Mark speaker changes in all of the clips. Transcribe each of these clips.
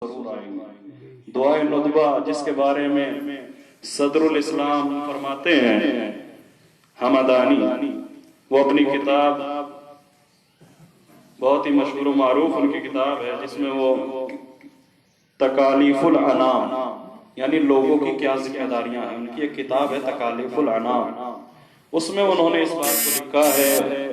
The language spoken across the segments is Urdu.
Speaker 1: ضرور آئیں گے. دعائے ندبہ جس کے بارے میں صدر الاسلام فرماتے ہیں حمدانی، وہ اپنی کتاب بہت ہی مشہور و معروف ان کی کتاب ہے جس میں وہ تکالیف الانام یعنی لوگوں کی کیا ذمہ داریاں ہیں، ان کی ایک کتاب ہے تکالیف الانام. اس میں انہوں نے اس بات کو لکھا ہے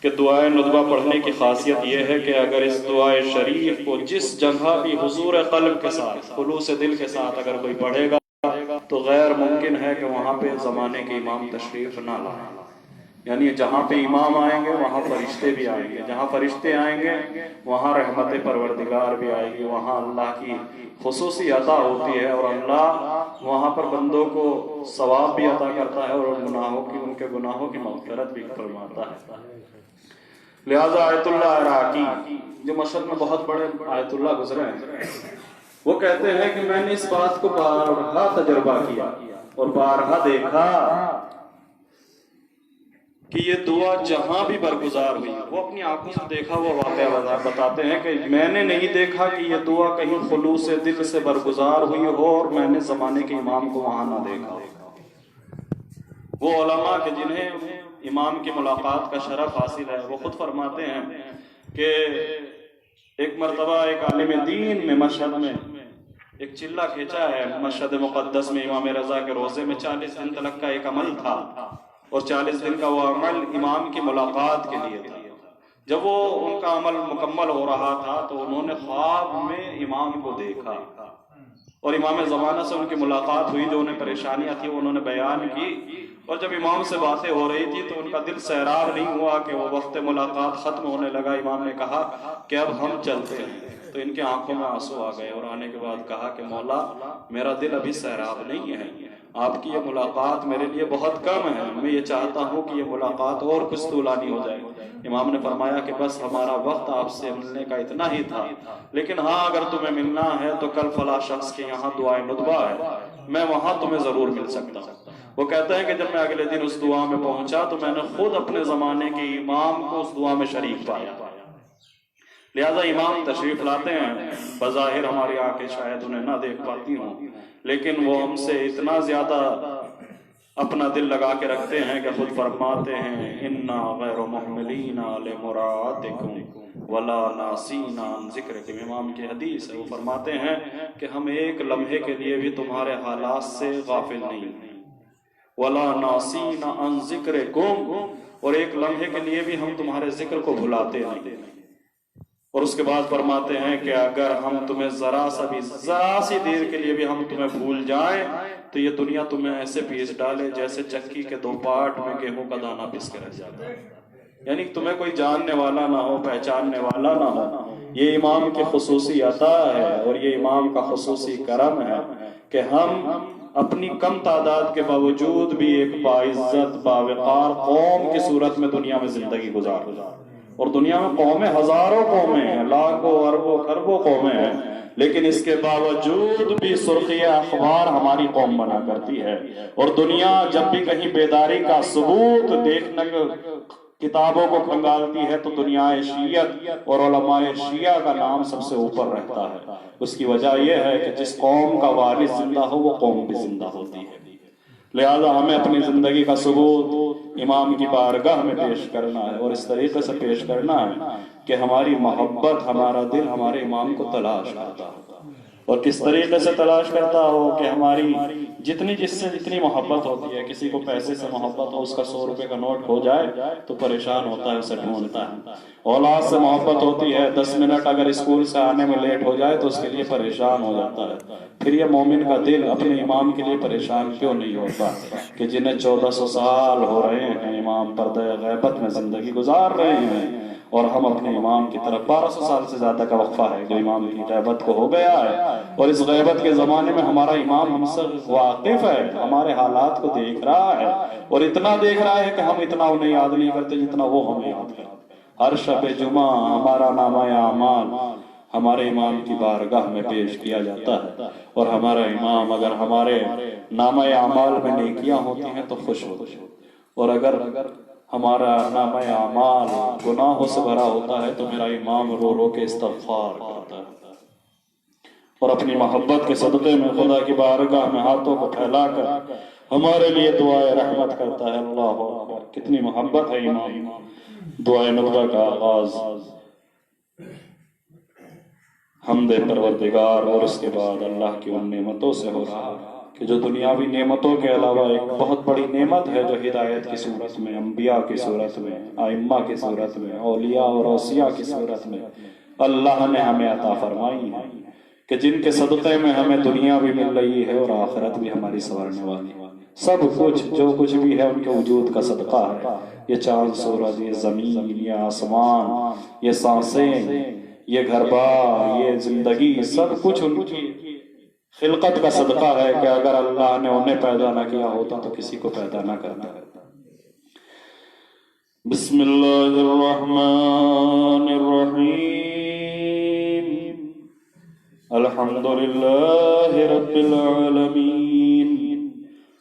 Speaker 1: کہ دعائے ندبہ پڑھنے کی خاصیت یہ ہے کہ اگر اس دعائے شریف کو جس جگہ بھی حضور قلب کے ساتھ خلوص دل کے ساتھ اگر کوئی پڑھے گا تو غیر ممکن ہے کہ وہاں پہ زمانے کے امام تشریف نہ لائیں. یعنی جہاں پہ امام آئیں گے وہاں فرشتے بھی آئیں گے، جہاں فرشتے آئیں گے وہاں رحمت پروردگار بھی آئے گی، وہاں اللہ کی خصوصی عطا ہوتی ہے اور اللہ وہاں پر بندوں کو ثواب بھی عطا کرتا ہے اور ان کے گناہوں کی مغفرت بھی فرماتا ہے. لہذا آیت اللہ عراقی جو مشرق میں بہت بڑے آیت اللہ گزرے ہیں، وہ کہتے ہیں کہ میں نے اس بات کو بارہا تجربہ کیا اور بارہا دیکھا کہ یہ دعا جہاں بھی برگزار ہوئی، وہ اپنی آنکھوں سے دیکھا وہ واقعہ بتاتے ہیں کہ میں نے نہیں دیکھا کہ یہ دعا کہیں خلوص دل سے برگزار ہوئی ہو اور میں نے زمانے کے امام کو وہاں نہ دیکھا. وہ علماء کہ جنہیں امام کی ملاقات کا شرف حاصل ہے وہ خود فرماتے ہیں کہ ایک مرتبہ ایک عالم دین میں مشہد میں ایک چلہ کھینچا ہے. مشہد مقدس میں امام رضا کے روزے میں 40 دن تلک کا ایک عمل تھا اور 40 دن کا وہ عمل امام کی ملاقات کے لیے تھا. جب وہ ان کا عمل مکمل ہو رہا تھا تو انہوں نے خواب میں امام کو دیکھا اور امام زمانہ سے ان کی ملاقات ہوئی. جو انہیں پریشانیاں تھیں وہ انہوں نے بیان کی اور جب امام سے باتیں ہو رہی تھی تو ان کا دل سیراب نہیں ہوا کہ وہ وقت ملاقات ختم ہونے لگا. امام نے کہا کہ اب ہم چلتے ہیں، تو ان کے آنکھوں میں آنسو آ گئے اور آنے کے بعد کہا کہ مولا میرا دل ابھی سیراب نہیں ہے، آپ کی یہ ملاقات میرے لیے بہت کم ہے، میں یہ چاہتا ہوں کہ یہ ملاقات اور کچھ طولانی ہو جائے. امام نے فرمایا کہ بس ہمارا وقت آپ سے ملنے کا اتنا ہی تھا، لیکن ہاں اگر تمہیں ملنا ہے تو کل فلاں شخص کے یہاں دعائے ندبہ ہے، میں وہاں تمہیں ضرور مل سکتا ہوں. وہ کہتے ہیں کہ جب میں اگلے دن اس دعا میں پہنچا تو میں نے خود اپنے زمانے کے امام کو اس دعا میں شریک پایا. لہذا امام تشریف لاتے ہیں، بظاہر ہماری آنکھیں شاید انہیں نہ دیکھ پاتی ہوں لیکن وہ ہم سے اتنا زیادہ اپنا دل لگا کے رکھتے ہیں کہ خود فرماتے ہیں اِنَّا غَيْرُ مُحْمِلِينَ لِمُرَاعَتِكُمْ وَلَا نَاسِينَ عَنْ ذِكْرِكُمْ. امام کی حدیث ہے، وہ فرماتے ہیں کہ ہم ایک لمحے کے لیے بھی تمہارے حالات سے غافل نہیں ہیں. وَلَا نَاسِينَ عَنْ ذِكْرِكُمْ، اور ایک لمحے کے لیے بھی ہم تمہارے ذکر کو بھلاتے نہیں. اور اس کے بعد فرماتے ہیں کہ اگر ہم تمہیں ذرا سی دیر کے لیے بھی ہم تمہیں بھول جائیں تو یہ دنیا تمہیں ایسے پیس ڈالے جیسے چکی کے 2 پارٹ میں گیہوں کا دانہ پس کے رہ جاتا ہے. یعنی تمہیں کوئی جاننے والا نہ ہو، پہچاننے والا نہ ہو. یہ امام کی خصوصی عطا ہے اور یہ امام کا خصوصی کرم ہے کہ ہم اپنی کم تعداد کے باوجود بھی ایک باعزت باوقار قوم کی صورت میں دنیا میں زندگی گزار. اور دنیا میں قومیں ہزاروں قومیں ہیں، لاکھوں اربوں خربوں قومیں ہیں، لیکن اس کے باوجود بھی سرخی اخبار ہماری قوم بنا کرتی ہے. اور دنیا جب بھی کہیں بیداری کا ثبوت دیکھنے کتابوں کو کھنگالتی ہے تو دنیا شیعت اور علماء شیعہ کا نام سب سے اوپر رہتا ہے. اس کی وجہ یہ ہے کہ جس قوم کا وارث زندہ ہو وہ قوم بھی زندہ ہوتی ہے. لہذا ہمیں اپنی زندگی کا ثبوت امام کی بارگاہ میں پیش کرنا ہے اور اس طریقے سے پیش کرنا ہے کہ ہماری محبت، ہمارا دل ہمارے امام کو تلاش کرتا ہو. اور کس طریقے سے تلاش کرتا ہو کہ ہماری جس سے جتنی محبت ہوتی ہے. کسی کو پیسے سے محبت ہو، اس کا 100 روپے کا نوٹ کھو جائے تو پریشان ہوتا ہے، اسے ڈھونڈتا ہے. اولاد سے محبت ہوتی ہے، 10 منٹ اگر اسکول سے آنے میں لیٹ ہو جائے تو اس کے لیے پریشان ہو جاتا ہے. پھر یہ مومن کا دل اپنے امام کے لیے پریشان کیوں نہیں ہوتا کہ جنہیں 1400 سال ہو رہے ہیں امام پردہ غیبت میں زندگی گزار رہے ہیں اور ہم اپنے امام کی طرف 1200 سال سے زیادہ کا وقفہ ہے جو امام کی غیبت کو ہو گیا ہے. اور اس غیبت کے زمانے میں ہمارا امام ہم سے واقف ہے، ہمارے حالات کو دیکھ رہا ہے اور اتنا دیکھ رہا ہے کہ ہم اتنا انہیں یاد نہیں کرتے جتنا وہ ہمیں یاد کرتے. ہر شب جمعہ ہمارا نامہ اعمال ہمارے امام کی بارگاہ میں پیش کیا جاتا ہے اور ہمارا امام اگر ہمارے نامہ اعمال میں نیکیاں ہوتی ہیں تو خوش ہوتے ہیں اور اگر ہمارا نامہ اعمال گناہوں سے بھرا ہوتا ہے تو میرا امام رو رو کے استغفار کرتا ہے. اور اپنی محبت کے صدقے میں خدا کی بارگاہ میں ہاتھوں کو پھیلا کر ہمارے لیے دعائے رحمت کرتا ہے۔ اللہ اکبر، کتنی محبت ہے امام۔ دعائے ندبہ کا آغاز حمد پروردگار اور اس کے بعد اللہ کی ان نعمتوں سے ہو رہا کہ جو دنیاوی نعمتوں کے علاوہ ایک بہت بڑی نعمت ہے جو ہدایت کی صورت میں، انبیاء کی صورت میں، ائمہ کی صورت میں، اولیاء اور اوصیاء کی صورت میں اللہ نے ہمیں عطا فرمائی ہے، کہ جن کے صدقے میں ہمیں دنیا بھی مل رہی ہے اور آخرت بھی ہماری سنورنے والی ہے۔ سب کچھ جو کچھ بھی ہے ان کے وجود کا صدقہ ہے۔ یہ چاند سورج، یہ زمین، یہ آسمان، یہ سانسیں، یہ گھر بار، یہ زندگی، سب کچھ ان کی خلقت کا صدقہ ہے کہ اگر اللہ نے انہیں پیدا نہ کیا ہوتا تو کسی کو پیدا نہ کرتا۔ بسم اللہ الرحمن الرحیم، الحمد للہ رب العالمین،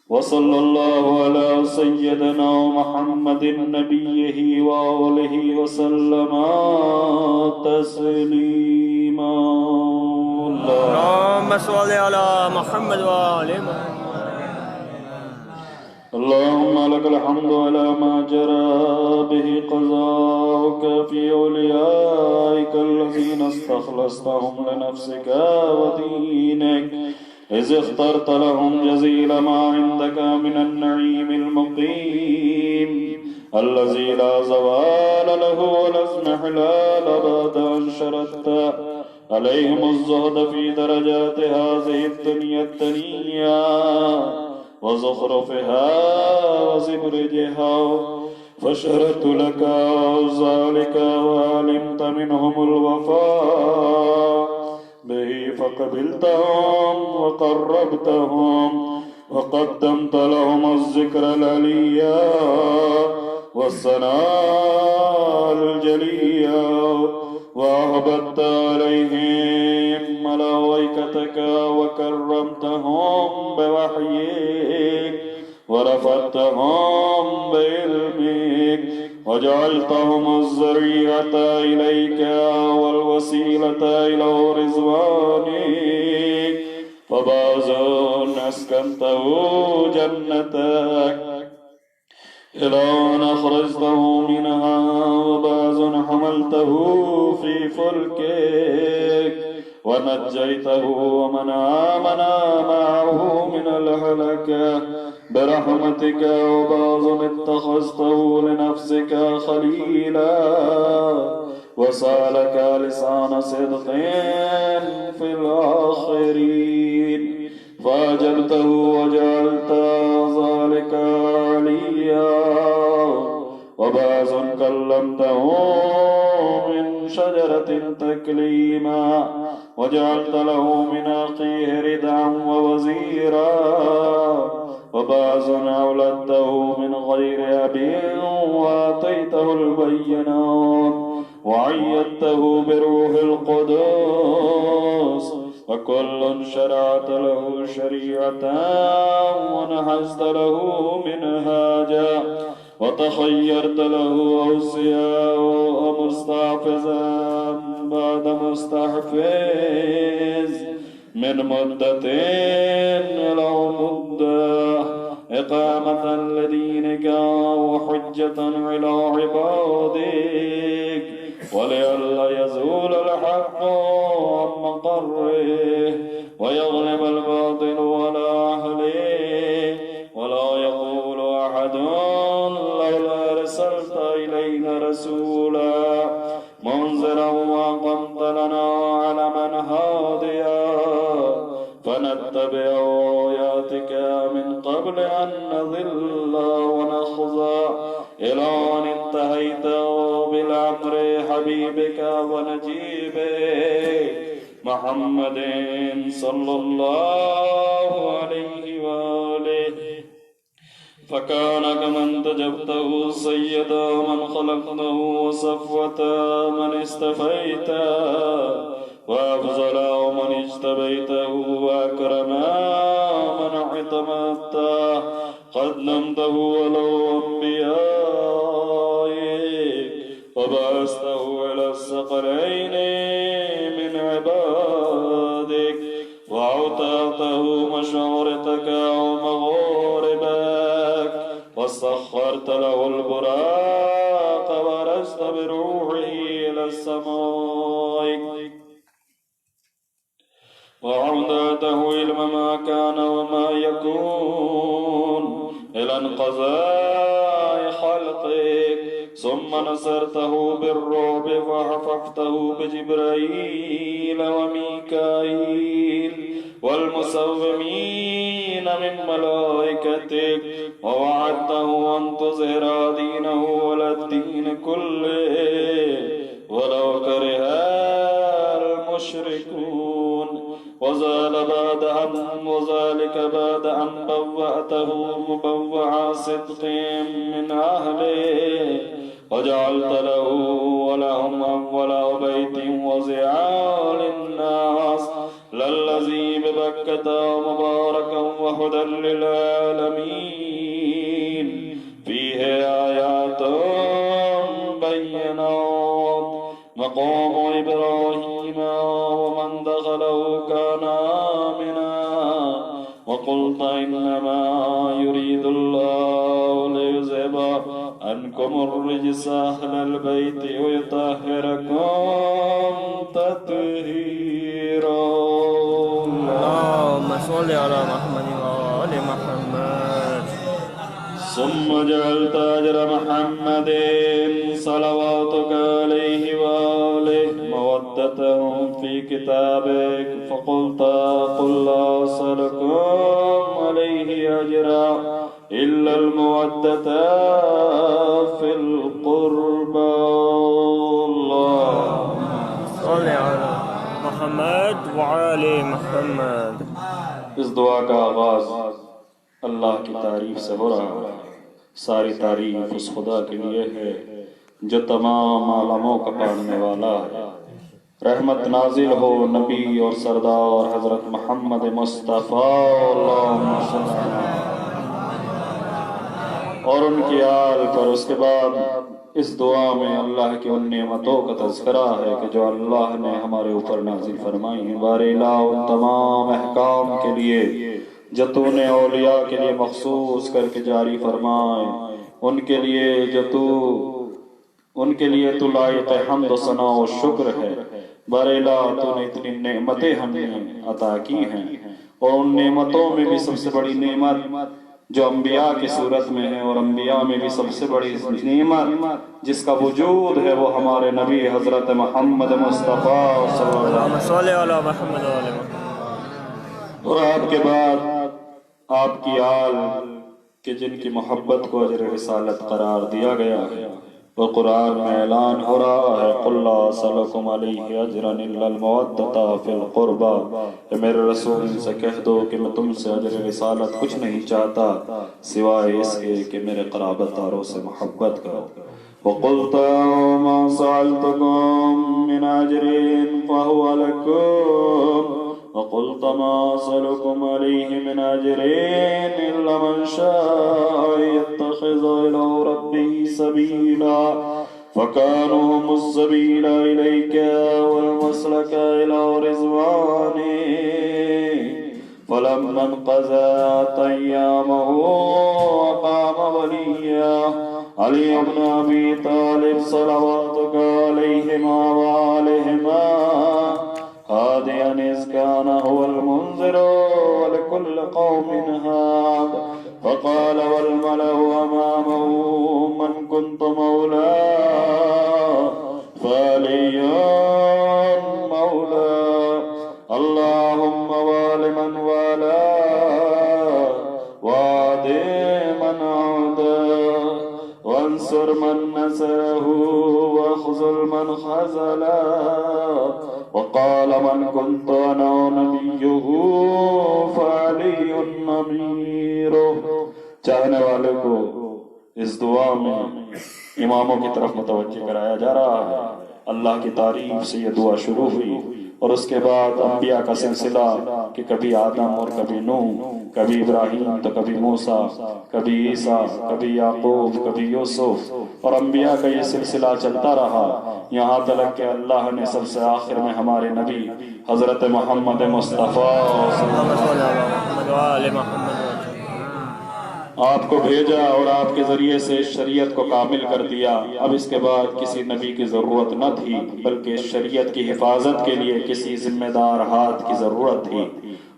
Speaker 1: وصلی اللہ علی سیدنا محمد نبیہ وآلہ وسلم تسلیما۔
Speaker 2: اللهم صل على محمد وآل محمد۔
Speaker 1: اللهم لك الحمد على ما جرى به قضاؤك في أوليائك الذين استخلصتهم لنفسك ودينك، إذ اخترت لهم جزيل ما عندك من النعيم المقيم الذي لا زوال له ولا اضمحلال بعد أن شردت عليهم الزهد في درجات هذه الدنيا الدنيا وزخرفها وزبرجها، فشرت لك ذلك وعلمت منهم الوفاء به فقبلتهم وقربتهم وقدمت لهم الذكر العليا والثناء الجليا، وأهبت عليهم ملائكتك وكرمتهم بوحيك ورفعتهم بعلمك وجعلتهم الذريعة إليك والوسيلة إلى رضوانك، فبعض أسكنته جنتك إلى أن أخرجته منها، وبعض حملته في فلكك ونجيته ومن آمن معه من الهلكة برحمتك، وبعض اتخذته لنفسك خليلا وسالك لسان صدق في الآخرين، فأجلته وجعلت ذلك عليا، وبعض كلمته من شجرة تكليما، وجعلت له من أخيه ردعا ووزيرا، وبعض أولدته من غير أب وآتيته البينات وعيدته بروح القدس، وكل شرعت له شريعة ونحست له منهاجا، وتخيرت له أوصياء ومستحفظا بعد مستحفظ من مدة إلى مدة، إقامة لدينك وحجة على عبادك، ولئلا يزول الحق عن مقره ويغلب الباطل على أهله، ولا يقول أحد لولا أرسلت إلينا رسولا منذرا وأقمت لنا علما هاديا فنتبع آياتك من قبل أن نضل ونخزى، إلى أن انتهيت بالأمر حبيبك ونجيبه محمد صلى الله عليه وآله، فكان كمن تجبته سيدا من خلقته وصفوة من استفيته، وأفضل من اجتبيته وأكرم من اعتمدته، قدمته ولو أنبيائك وبعثته إلى الثقلين من عبادك، وسخرت له البراق ورجت بروحه إلى السماء وأودعته علم ما كان وما يكون إلى انقضاء خلقك ثم نصرته بالرعب وحفظته بجبرائيل وميكائيل والمسومين من ملائكتك ووعدته أن تظهر دينه على الدين كله ولو كره المشركون وذلك بعد أن بوأته مبوع صدق من أهله وجعلت له ولهم أول بيت وزعا للناس للذي ببكة مباركا وهدى للعالمين فيه آيات بينات مقام إبراهيم ومن دخله كان آمنا وقلت إنما يريد الله ليذهب عنكم الرجس أهل البيت ويطهركم تطهيرا.
Speaker 2: اللهم صل على محمد وآل محمد.
Speaker 1: ثم جعلت أجر محمد صلواتك عليه وآله مودتهم في كتابك فقلت قل لا أسألكم عليه أجرا إلا المودة في القربى. اللهم
Speaker 2: صل على محمد وآل محمد.
Speaker 1: اس دعا کا آغاز اللہ کی تعریف سے ہو رہا ہے. ساری تعریف اس خدا کے لیے ہے جو تمام عالموں کا پالنے والا ہے. رحمت نازل ہو نبی اور سردار حضرت محمد مصطفیٰ اللہم صل علی اور ان کی آل پر. اس کے بعد اس دعا میں اللہ کی ان نعمتوں کا تذکرہ ہے کہ جو اللہ نے ہمارے اوپر نازل فرمائی ہیں. بار الہ ان تمام احکام کے لیے جو تو نے اولیاء کے لیے مخصوص کر کے جاری فرمائے ان کے لیے تو لائق حمد و ثنا و شکر ہے. بار الہ تو نے اتنی نعمتیں ہمیں عطا کی ہیں اور ان نعمتوں میں بھی سب سے بڑی نعمت جو انبیاء کی صورت میں ہے اور انبیاء میں بھی سب سے بڑی نعمت جس کا وجود ہے وہ ہمارے نبی حضرت محمد مصطفیٰ صلی اللہ علیہ وسلم اور آپ کے بعد آپ کی آل کہ جن کی محبت کو اجر رسالت قرار دیا گیا ہے. وہ قرآن میں اعلان ہو رہا ہے قل لا اسألکم علیہ اجرا الا المودۃ فی القربى. کہ میرے رسول سے کہہ دو کہ میں تم سے اجر رسالت کچھ نہیں چاہتا سوائے اس کے کہ میرے قرابت داروں سے محبت کرو. وقلت ما سألتکم من اجر فهو لکم وقلت ما أسألكم عليه من أجر إلا من شاء يتخذ إلى ربه سبيلا فكانوا هم السبيل إليك والمسلك إلى رضوانه. فلما انقضت أيامه وقام وليا علي بن أبي طالب صلواتك عليهما وآلهما هاديا إذ كان هو المنذر ولكل قوم هاد. فقال والملأ أمامه من كنت مولاه فعلي مولاه اللهم وال من والاه وعاد من عاداه وانصر من نصره واخذل من خذله. وقال من كنت أنا نبيه فعلي أميره. چاہنے والے کو اس دعا میں اماموں کی طرف متوجہ کرایا جا رہا ہے. اللہ کی تعریف سے یہ دعا شروع ہوئی اور اس کے بعد انبیاء کا سلسلہ کہ کبھی آدم اور کبھی نوح، کبھی ابراہیم تو کبھی موسیٰ، کبھی عیسیٰ، کبھی یعقوب، کبھی یوسف اور انبیاء کا یہ سلسلہ چلتا رہا یہاں تک کہ اللہ نے سب سے آخر میں ہمارے نبی حضرت محمد مصطفیٰ آپ کو بھیجا اور آپ کے ذریعے سے شریعت کو کامل کر دیا. اب اس کے بعد کسی نبی کی ضرورت نہ تھی بلکہ شریعت کی حفاظت کے لیے کسی ذمہ دار ہاتھ کی ضرورت تھی،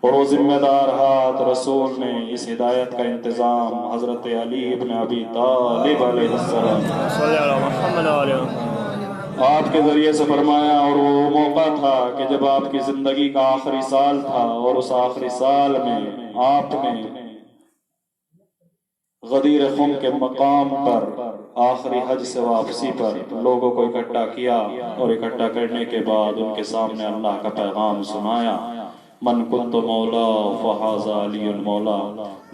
Speaker 1: اور وہ ذمہ دار ہاتھ رسول نے اس ہدایت کا انتظام حضرت علی ابن ابی طالب علیہ السلام
Speaker 2: صلی اللہ محمد علیہ وسلم
Speaker 1: آپ کے ذریعے سے فرمایا. اور وہ موقع تھا کہ جب آپ کی زندگی کا آخری سال تھا، اور اس آخری سال میں آپ نے غدیر خم کے مقام پر آخری حج سے واپسی پر لوگوں کو اکٹھا کیا، اور اکٹھا کرنے کے بعد ان کے سامنے اللہ کا پیغام سنایا. من کنت مولا فہذا علی المولا.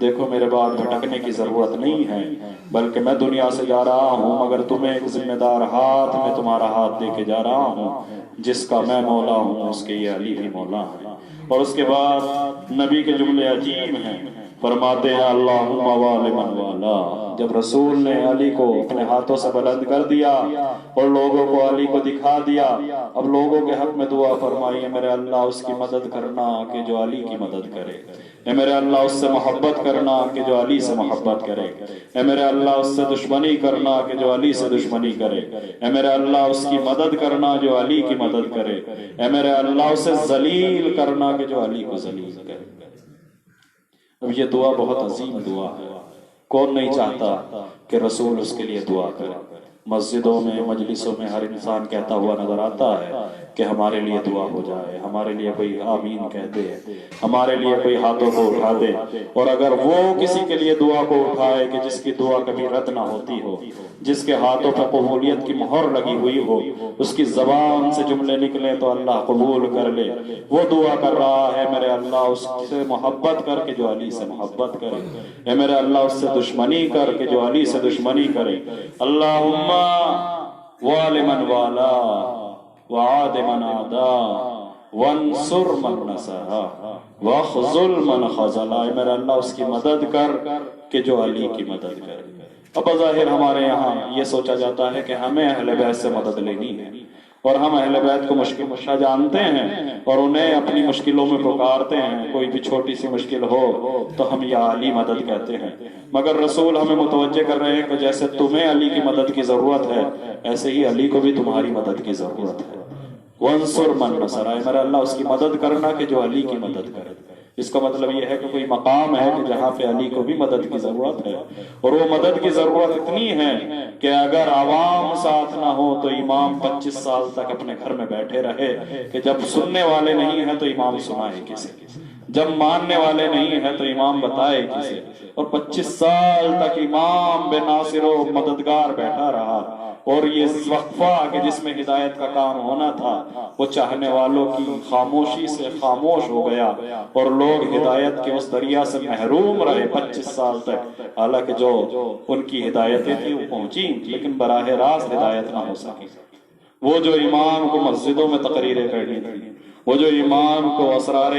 Speaker 1: دیکھو میرے بعد بھٹکنے کی ضرورت نہیں ہے، بلکہ میں دنیا سے جا رہا ہوں مگر تمہیں ایک ذمہ دار ہاتھ میں تمہارا ہاتھ دے کے جا رہا ہوں، جس کا میں مولا ہوں اس کے یہ علی بھی مولا ہے. اور اس کے بعد نبی کے جملے عجیب ہیں. فرماتے ہیں اللہم والی من والا. جب رسول نے علی کو اپنے ہاتھوں سے بلند کر دیا اور لوگوں کو علی کو دکھا دیا، اب لوگوں کے حق میں دعا فرمائی، میرے اللہ اس کی مدد کرنا کہ جو علی کی مدد کرے، اے میرے اللہ اس سے محبت کرنا کہ جو علی سے محبت کرے، اے میرے اللہ اس سے دشمنی کرنا کہ جو علی سے دشمنی کرے، اے میرے اللہ اس کی مدد کرنا جو علی کی مدد کرے، اے میرے اللہ اسے ذلیل کرنا کہ جو علی کو ذلیل کرے. اب یہ دعا بہت عظیم دعا ہے. کون نہیں چاہتا کہ رسول اس کے لیے دعا کرے؟ مسجدوں میں مجلسوں میں ہر انسان کہتا ہوا نظر آتا ہے کہ ہمارے لیے دعا ہو جائے، ہمارے لیے کوئی آمین کہہ دے، ہمارے لیے کوئی ہاتھوں کو اٹھا دے. اور اگر وہ کسی کے لیے دعا کو اٹھائے کہ جس کی دعا کبھی رد نہ ہوتی ہو، جس کے ہاتھوں پر قبولیت کی مہر لگی ہوئی ہو، اس کی زبان سے جملے نکلے تو اللہ قبول کر لے، وہ دعا کر رہا ہے میرے اللہ اس سے محبت کر کے جو علی سے محبت کرے، اے میرے اللہ اس سے دشمنی کر کے جو علی سے دشمنی کرے. اللہم والی من والا وعاد من عادا وانصر من نصرا واخذل من خذلا. اے میرے اللہ اس کی مدد کر کہ جو علی کی مدد کرے. اب بظاہر ہمارے یہاں یہ سوچا جاتا ہے کہ ہمیں اہل بیت سے مدد لینی ہے، اور ہم اہل بیت کو مشکل مشکل جانتے ہیں اور انہیں اپنی مشکلوں میں پکارتے ہیں. کوئی بھی چھوٹی سی مشکل ہو تو ہم یا علی مدد کہتے ہیں، مگر رسول ہمیں متوجہ کر رہے ہیں کہ جیسے تمہیں علی کی مدد کی ضرورت ہے، ایسے ہی علی کو بھی تمہاری مدد کی ضرورت ہے. وانصر من نصر. اے میرا اللہ اس کی مدد کرنا کہ جو علی کی مدد کرے. اس کا مطلب یہ ہے کہ کوئی مقام ہے کہ جہاں پہ علی کو بھی مدد کی ضرورت ہے، اور وہ مدد کی ضرورت اتنی ہے کہ اگر عوام ساتھ نہ ہو تو امام 25 سال تک اپنے گھر میں بیٹھے رہے کہ جب سننے والے نہیں ہیں تو امام سنائے کسے، جب ماننے والے نہیں ہیں تو امام بتائے کسے. اور 25 سال تک امام بے ناصر و مددگار بیٹھا رہا، اور یہ وقفہ کہ جس میں ہدایت کا کام ہونا تھا وہ چاہنے والوں کی خاموشی سے خاموش ہو گیا، اور لوگ ہدایت کے اس دریا سے محروم رہے 25 سال تک. حالانکہ جو ان کی ہدایتیں تھیں وہ پہنچی لیکن براہ راست ہدایت نہ ہو سکی. وہ جو امام کو مسجدوں میں تقریریں کرنی تھی، وہ جو امام کو اسرار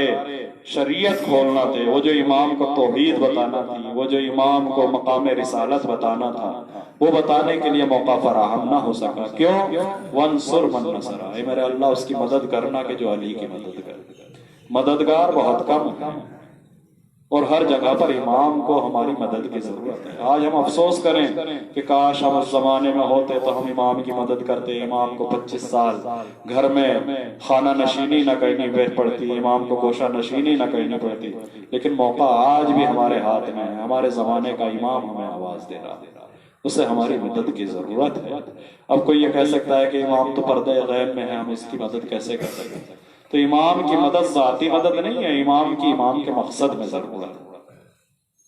Speaker 1: شریعت کھولنا تھے، وہ جو امام کو توحید بتانا تھی، وہ جو امام کو مقام رسالت بتانا تھا، وہ بتانے کے لیے موقع فراہم نہ ہو سکا. کیوں؟ وانصر من نصر. اے میرے اللہ اس کی مدد کرنا کہ جو علی کی مدد کرے. مددگار بہت کم ہے، اور ہر جگہ پر امام کو ہماری مدد کی ضرورت ہے. آج ہم افسوس کریں کہ کاش ہم اس زمانے میں ہوتے تو ہم امام کی مدد کرتے. امام کو 25 سال گھر میں خانہ نشینی نہ کرنی پڑتی، امام کو گوشہ نشینی نہ کرنی پڑتی. لیکن موقع آج بھی ہمارے ہاتھ میں ہے. ہمارے زمانے کا امام ہمیں آواز دے رہا ہے، اسے ہماری مدد کی ضرورت ہے. اب کوئی یہ کہہ سکتا ہے کہ امام تو پردہ غیب میں ہے، ہم اس کی مدد کیسے کر سکتے ہیں؟ تو امام کی مدد ذاتی مدد نہیں ہے، امام کی امام کے مقصد میں ضرورت ہے.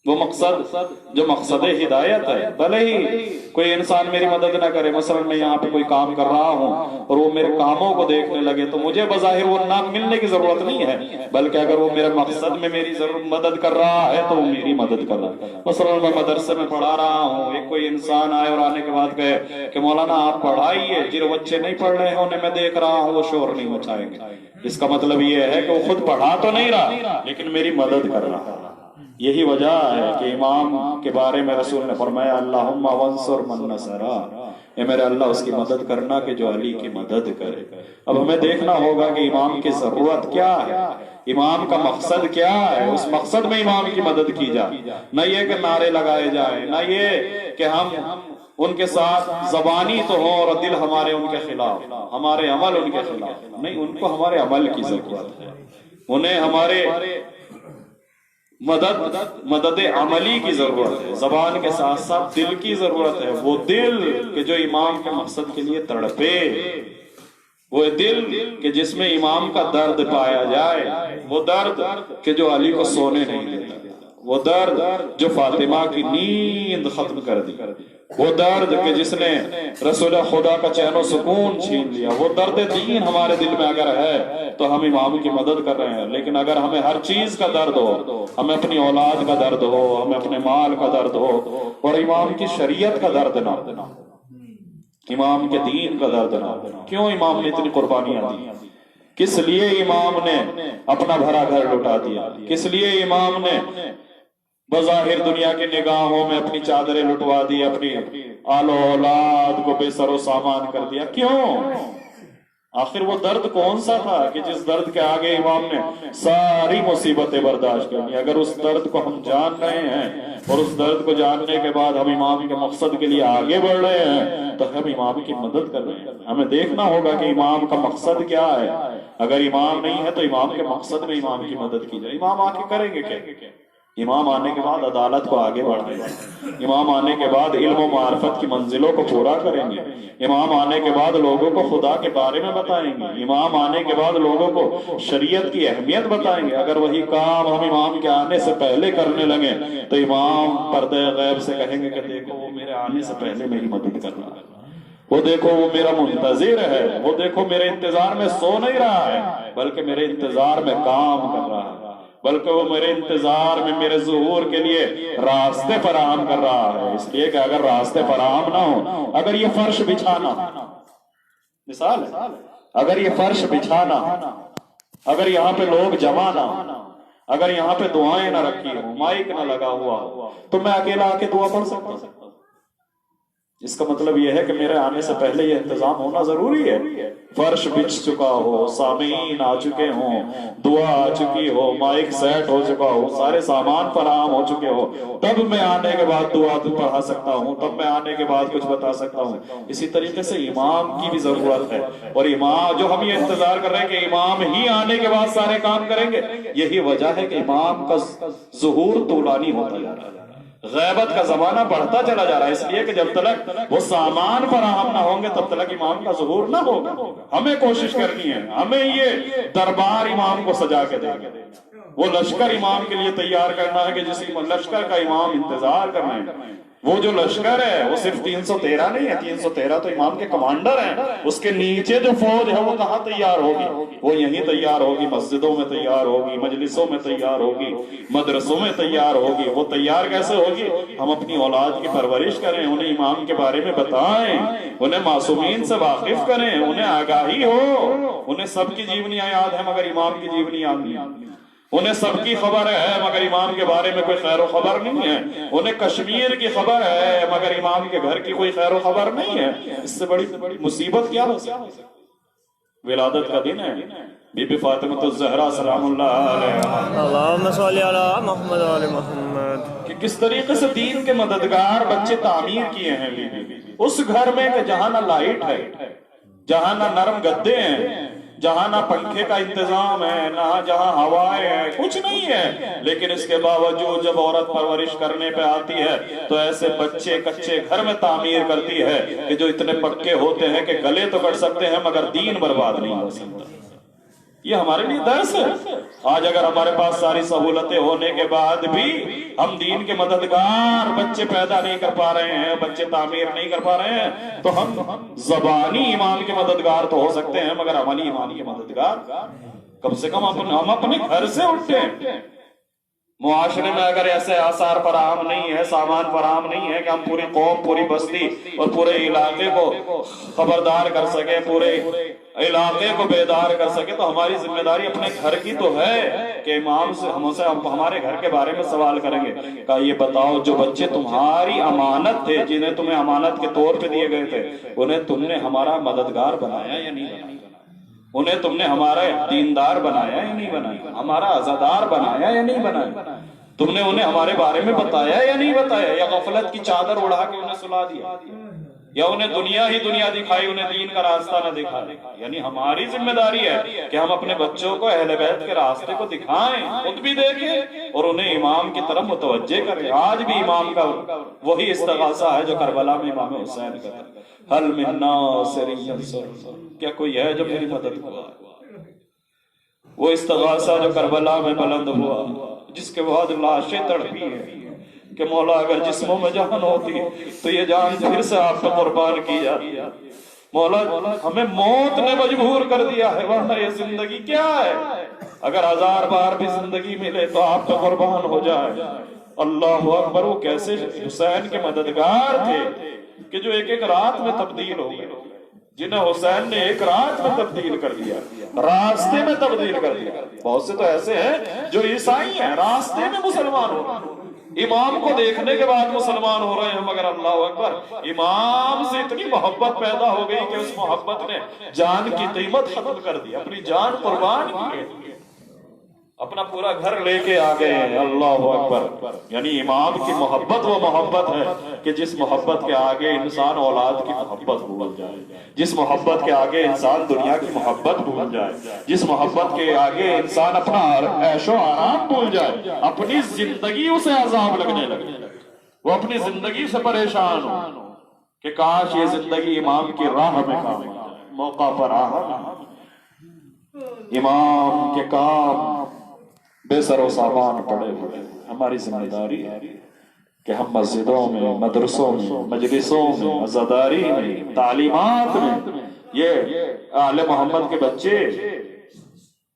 Speaker 1: وہ مقصد جو مقصد ہدایت ہے. بھلے ہی کوئی انسان میری مدد نہ کرے، مثلا میں یہاں پہ کوئی کام کر رہا ہوں اور وہ میرے کاموں کو دیکھنے لگے تو مجھے بظاہر وہ نہ ملنے کی ضرورت نہیں ہے، بلکہ اگر وہ میرے مقصد میں میری مدد کر رہا ہے تو وہ میری مدد کر رہا ہے. مثلا میں مدرسے میں پڑھا رہا ہوں، ایک کوئی انسان آئے اور آنے کے بعد کہے کہ مولانا آپ پڑھائیے، جن بچے نہیں پڑھ رہے ہیں انہیں میں دیکھ رہا ہوں وہ شور نہیں مچائیں گے. اس کا مطلب یہ ہے کہ وہ خود پڑھا تو نہیں رہا لیکن میری مدد کر رہا ہے. یہی وجہ ہے کہ امام کے بارے میں رسول نے فرمایا اللہم وانصر من نصرا. اے میرے اللہ اس کی مدد کرنا کہ جو علی کی مدد کرے. اب ہمیں دیکھنا ہوگا کہ امام کی ضرورت کیا ہے.
Speaker 3: امام کا مقصد کیا ہے، اس مقصد میں امام کی مدد کی جائے، نہ یہ کہ نعرے لگائے جائیں، نہ یہ کہ ہم ان کے ساتھ زبانی تو ہوں اور دل ہمارے ان کے خلاف، ہمارے عمل ان کے خلاف نہیں۔ ان کو ہمارے عمل کی ضرورت ہے، انہیں ہمارے مدد عملی کی ضرورت ہے، زبان کے ساتھ ساتھ دل کی ضرورت ہے۔ وہ دل کہ جو امام کے مقصد کے لیے تڑپے، وہ دل کہ جس میں امام کا درد پایا جائے، وہ درد کہ جو علی کو سونے نہیں دیتا، وہ درد جو فاطمہ کی نیند ختم کر دی، وہ درد کہ جس نے رسول خدا کا چین و سکون چھین لیا، وہ درد دین ہمارے دل میں اگر ہے تو ہم امام کی مدد کر رہے ہیں۔ لیکن اگر ہمیں ہر چیز کا درد ہو، ہمیں اپنی اولاد کا درد ہو، ہمیں اپنے مال کا درد ہو، اور امام کی شریعت کا درد نہ، امام کے دین کا درد نہ، کیوں امام نے اتنی قربانیاں دی؟ کس لیے امام نے اپنا بھرا گھر لٹا دیا؟ کس لیے امام نے بظاہر دنیا کی نگاہوں میں اپنی چادریں لٹوا دی، اپنی آل و اولاد کو بے سر و سامان کر دیا؟ کیوں؟ آخر وہ درد کون سا تھا کہ جس درد کے آگے امام نے ساری مصیبتیں برداشت کرنی؟ اگر اس درد کو ہم جان رہے ہیں اور اس درد کو جاننے کے بعد ہم امام کے مقصد کے لیے آگے بڑھ رہے ہیں تو ہم امام کی مدد کر رہے ہیں۔ ہمیں دیکھنا ہوگا کہ امام کا مقصد کیا ہے۔ اگر امام نہیں ہے تو امام کے مقصد میں امام کی مدد کی جائے۔ امام آ کے کریں گے کیا؟ امام آنے کے بعد عدالت کو آگے بڑھائیں گے، امام آنے کے بعد علم و معرفت کی منزلوں کو پورا کریں گے، امام آنے کے بعد لوگوں کو خدا کے بارے میں بتائیں گے، امام آنے کے بعد لوگوں کو شریعت کی اہمیت بتائیں گے۔ اگر وہی کام ہم امام کے آنے سے پہلے کرنے لگے تو امام پردہ غیب سے کہیں گے کہ دیکھو وہ میرے آنے سے پہلے میری مدد کر رہا ہے، وہ دیکھو وہ میرا منتظر ہے، وہ دیکھو میرے انتظار میں سو نہیں رہا ہے بلکہ میرے انتظار میں کام کر رہا ہے، بلکہ وہ میرے انتظار میں میرے ظہور کے لیے راستے فراہم کر رہا ہے۔ اس لیے کہ اگر راستے فراہم نہ ہو، اگر یہ فرش بچھانا، مثال ہے، اگر یہ فرش بچھانا، اگر یہاں پہ لوگ جمع نہ، اگر یہاں پہ دعائیں نہ رکھی ہوں، مائک نہ لگا ہوا ہو، تو میں اکیلا آ کے دعا پڑھ سکتا ہوں؟ اس کا مطلب یہ ہے کہ میرے آنے سے پہلے یہ انتظام ہونا ضروری ہے۔ فرش بچھ چکا ہو، سامعین آ چکے ہوں، دعا آ چکی ہو، مائک سیٹ ہو چکا ہو، سارے سامان فراہم ہو چکے ہو، تب میں آنے کے بعد دعا پڑھا سکتا ہوں، تب میں آنے کے بعد کچھ بتا سکتا ہوں۔ اسی طریقے سے امام کی بھی ضرورت ہے، اور امام جو ہم یہ انتظار کر رہے ہیں کہ امام ہی آنے کے بعد سارے کام کریں گے، یہی وجہ ہے کہ امام کا ظہور طولانی ہوتا جا رہا ہے، غیبت کا زمانہ بڑھتا چلا جا رہا ہے، اس لیے کہ جب تک وہ سامان فراہم نہ ہوں گے تب تک امام کا ظہور نہ ہوگا۔ ہمیں کوشش کرنی ہے، ہمیں یہ دربار امام کو سجا کے دے گا، وہ لشکر امام کے لیے تیار کرنا ہے کہ جس لشکر کا امام انتظار کر رہے ہیں۔ وہ جو لشکر ہے وہ صرف 313 نہیں ہے، 313 تو امام کے کمانڈر ہیں، اس کے نیچے جو فوج ہے وہ کہاں تیار ہوگی؟ وہ یہیں تیار ہوگی، مسجدوں میں تیار ہوگی، مجلسوں میں تیار ہوگی، مدرسوں میں تیار ہوگی۔ وہ تیار کیسے ہوگی؟ ہم اپنی اولاد کی پرورش کریں، انہیں امام کے بارے میں بتائیں، انہیں معصومین سے واقف کریں، انہیں آگاہی ہو۔ انہیں سب کی جیونیاں یاد ہے مگر امام کی جیونی یاد نہیں، انہیں سب کی خبر ہے مگر امام کے بارے میں کوئی خیر و خبر نہیں ہے، انہیں کشمیر کی خبر ہے مگر امام کے گھر کی کوئی خیر و خبر نہیں ہے۔ اس سے بڑی مصیبت کیا ہو سکتی؟ ولادت کا دن ہے، بی بی فاطمہ الزہرا سلام اللہ علیہا،
Speaker 2: اللہم صلی علی محمد و علی محمد،
Speaker 3: کہ کس طریقے سے دین کے مددگار بچے تعمیر کیے ہیں اس گھر میں کہ جہاں نہ لائٹ ہے، جہاں نہ نرم گدے ہیں، جہاں نہ پنکھے کا انتظام ہے، نہ جہاں ہوائیں ہیں، کچھ نہیں ہے، لیکن اس کے باوجود جب عورت پرورش کرنے پہ آتی ہے تو ایسے بچے کچے گھر میں تعمیر کرتی ہے کہ جو اتنے پکے ہوتے ہیں کہ گلے تو کٹ سکتے ہیں مگر دین برباد نہیں ہو سکتا۔ یہ ہمارے لیے درس ہے۔ آج اگر ہمارے پاس ساری سہولتیں ہونے کے بعد بھی ہم دین کے مددگار بچے پیدا نہیں کر پا رہے ہیں، بچے تعمیر نہیں کر پا رہے ہیں، تو ہم زبانی ایمان کے مددگار تو ہو سکتے ہیں مگر عملی ایمان کے مددگار کم سے کم ہم اپنے گھر سے اٹھیں۔ معاشرے میں اگر ایسے آثار فراہم نہیں ہے، سامان فراہم نہیں ہے کہ ہم پوری قوم، پوری بستی اور پورے علاقے کو خبردار کر سکیں، پورے علاقے کو بیدار کر سکے، تو ہماری ذمہ داری اپنے گھر کی تو ہے کہ امام سے ہم ہمارے گھر کے بارے میں سوال کریں گے کہ یہ بتاؤ جو بچے تمہاری امانت تھے، جنہیں تمہیں امانت کے طور پہ دیے گئے تھے، انہیں تم نے ہمارا مددگار بنایا یا نہیں بنایا؟ انہیں تم نے ہمارا دیندار بنایا یا نہیں بنایا؟ ہمارا عزادار بنایا یا نہیں بنایا؟ تم نے انہیں ہمارے بارے میں بتایا یا نہیں بتایا؟ یا غفلت کی چادر اڑا کے انہیں سلا دیا، یا انہیں دنیا ہی دنیا دکھائی، انہیں دین کا راستہ نہ دکھایا؟ یعنی ہماری ذمہ داری ہے کہ ہم اپنے بچوں کو اہل بیت کے راستے کو دکھائیں، خود بھی دیکھیں اور انہیں امام کی طرف متوجہ کریں۔ آج بھی امام کا وہی استغاثہ ہے جو کربلا میں امام حسین کا تھا، حل من ناصر ینصر، کیا کوئی ہے جو میری مدد ہوا؟ وہ استغاثہ جو کربلا میں بلند ہوا، جس کے بعد لاشیں تڑپی ہیں کہ مولا اگر جسموں میں جان ہوتی تو یہ جان پھر سے آپ کو قربان کی جاتی۔ مولا ہمیں موت نے مجبور کر دیا ہے، ورنہ یہ زندگی کیا ہے؟ اگر 1000 بار بھی زندگی ملے تو آپ کو قربان ہو جائے۔ اللہ اکبر! وہ کیسے حسین کے مددگار تھے کہ جو ایک ایک رات میں تبدیل ہو گئے، جنہیں حسین نے ایک رات میں تبدیل کر دیا، راستے میں تبدیل کر دیا۔ بہت سے تو ایسے ہیں جو عیسائی ہیں، راستے میں مسلمان ہو رہے ہیں، امام کو دیکھنے کے بعد مسلمان ہو رہے ہیں، مگر اللہ اکبر امام سے اتنی محبت پیدا ہو گئی کہ اس محبت نے جان کی قیمت ختم کر دی، اپنی جان قربان کی، اپنا پورا گھر لے کے آ گئے ہیں۔ اللہ اکبر! یعنی امام کی محبت وہ محبت ہے کہ جس محبت کے آگے انسان اولاد کی محبت بھول جائے، جس محبت کے آگے انسان دنیا کی محبت بھول جائے، جس محبت کے آگے انسان اپنا عیش و آرام بھول جائے، اپنی زندگی اسے عذاب لگنے لگے، وہ اپنی زندگی سے پریشان ہو کہ کاش یہ زندگی امام کی راہ میں کام آ جائے، موقع پر امام کے کام بے سر و سامان پڑے ہوئے۔ ہماری ذمہ داری ہے کہ ہم مسجدوں میں، مدرسوں میں، مجلسوں میں، عزاداری میں، تعلیمات میں، یہ آل محمد کے بچے،